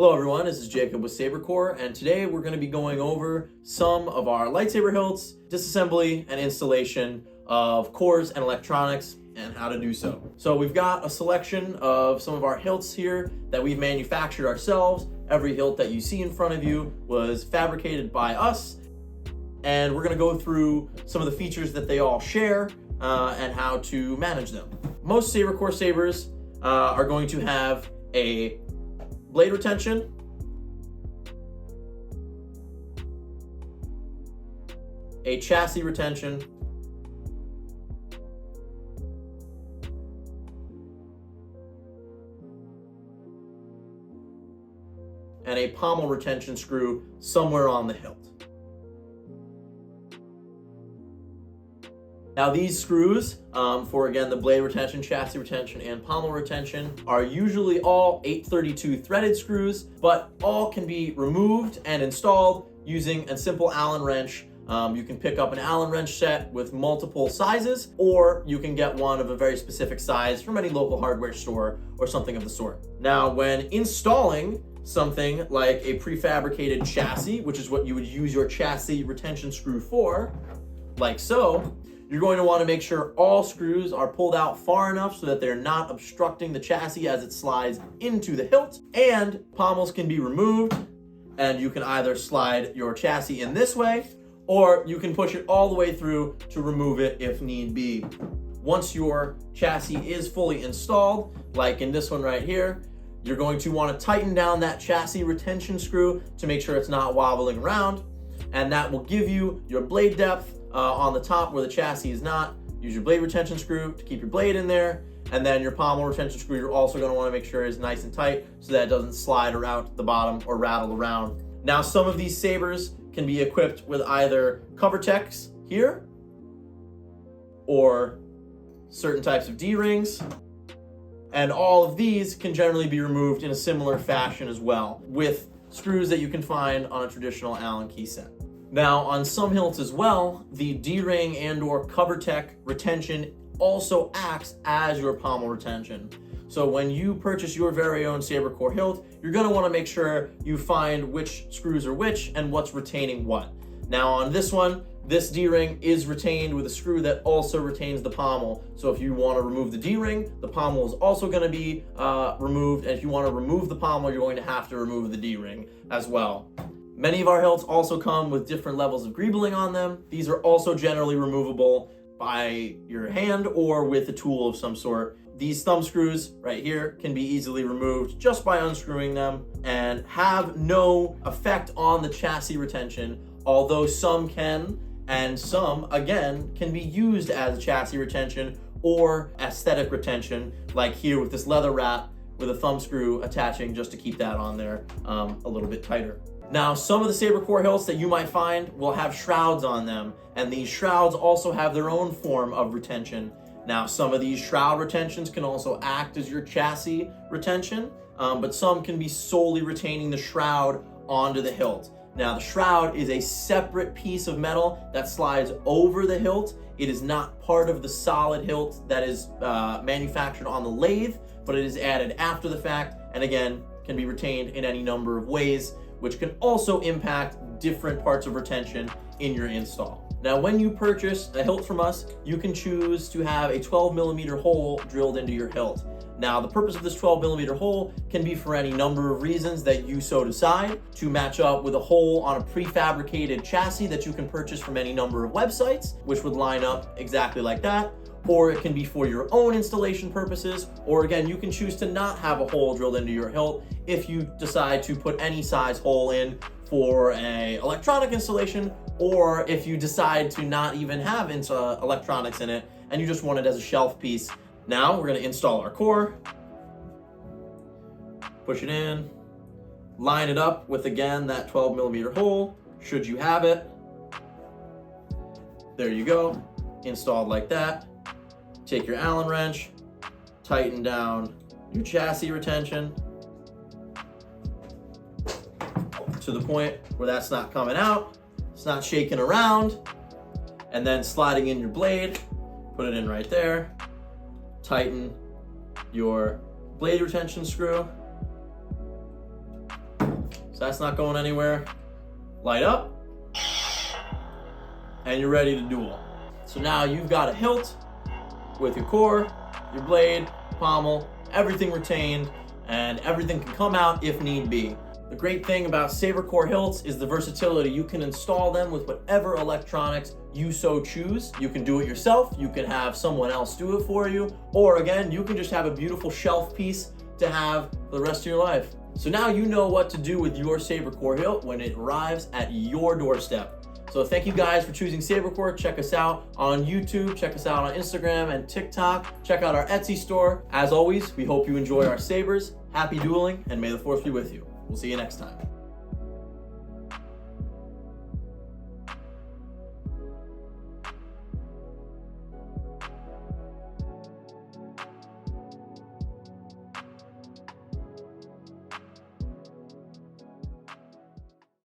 Hello everyone, this is Jacob with Saber, and today we're going to be going over some of our lightsaber hilts, disassembly and installation of cores and electronics, and how to do so. So we've got a selection of some of our hilts here that we've manufactured ourselves. Every hilt that you see in front of you was fabricated by us, and we're going to go through some of the features that they all share and how to manage them. Most Saber core sabers are going to have a blade retention, a chassis retention, and a pommel retention screw somewhere on the hilt. Now these screws, for again the blade retention, chassis retention, and pommel retention, are usually all 832 threaded screws, but all can be removed and installed using a simple Allen wrench. You can pick up an Allen wrench set with multiple sizes, or you can get one of a very specific size from any local hardware store or something of the sort. Now when installing something like a prefabricated chassis, which is what you would use your chassis retention screw for, like so, you're going to want to make sure all screws are pulled out far enough so that they're not obstructing the chassis as it slides into the hilt, and pommels can be removed, and you can either slide your chassis in this way, or you can push it all the way through to remove it if need be. Once your chassis is fully installed, like in this one right here, you're going to want to tighten down that chassis retention screw to make sure it's not wobbling around, and that will give you your blade depth on the top where the chassis is not. Use your blade retention screw to keep your blade in there, and then your pommel retention screw you're also going to want to make sure is nice and tight so that it doesn't slide around to the bottom or rattle around. Now some of these sabers can be equipped with either covertecs here or certain types of D-rings, and all of these can generally be removed in a similar fashion as well with screws that you can find on a traditional Allen key set. Now on some hilts as well, the D-ring and or covertec retention also acts as your pommel retention. So when you purchase your very own Saber core hilt, you're going to want to make sure you find which screws are which and what's retaining what. Now on this one, this D-ring is retained with a screw that also retains the pommel. So if you want to remove the D-ring, the pommel is also going to be removed. And if you want to remove the pommel, you're going to have to remove the D-ring as well. Many of our hilts also come with different levels of greebling on them. These are also generally removable by your hand or with a tool of some sort. These thumb screws right here can be easily removed just by unscrewing them and have no effect on the chassis retention, although some can, and some, again, can be used as chassis retention or aesthetic retention, like here with this leather wrap with a thumb screw attaching just to keep that on there a little bit tighter. Now, some of the Saber core hilts that you might find will have shrouds on them, and these shrouds also have their own form of retention. Now, some of these shroud retentions can also act as your chassis retention, but some can be solely retaining the shroud onto the hilt. Now, the shroud is a separate piece of metal that slides over the hilt. It is not part of the solid hilt that is manufactured on the lathe, but it is added after the fact, and again, can be retained in any number of ways, which can also impact different parts of retention in your install. Now, when you purchase a hilt from us, you can choose to have a 12mm hole drilled into your hilt. Now, the purpose of this 12mm hole can be for any number of reasons that you so decide, to match up with a hole on a prefabricated chassis that you can purchase from any number of websites, which would line up exactly like that, or it can be for your own installation purposes, or again, you can choose to not have a hole drilled into your hilt if you decide to put any size hole in for a electronic installation, or if you decide to not even have electronics in it and you just want it as a shelf piece. Now we're going to install our core, push it in, line it up with, again, that 12mm hole, should you have it. There you go, installed like that. Take your Allen wrench, tighten down your chassis retention to the point where that's not coming out, it's not shaking around, and then sliding in your blade, put it in right there, tighten your blade retention screw, So that's not going anywhere. Light up. And you're ready to duel. So now you've got a hilt with your core, your blade, pommel, everything retained, and everything can come out if need be. The great thing about Saber core hilts is the versatility. You can install them with whatever electronics you so choose. You can do it yourself, you can have someone else do it for you, or again, you can just have a beautiful shelf piece to have for the rest of your life. So now you know what to do with your Saber core hilt when it arrives at your doorstep. So thank you guys for choosing Saber core. Check us out on YouTube, check us out on Instagram and TikTok. Check out our Etsy store. As always, we hope you enjoy our sabers. Happy dueling, and may the force be with you. We'll see you next time.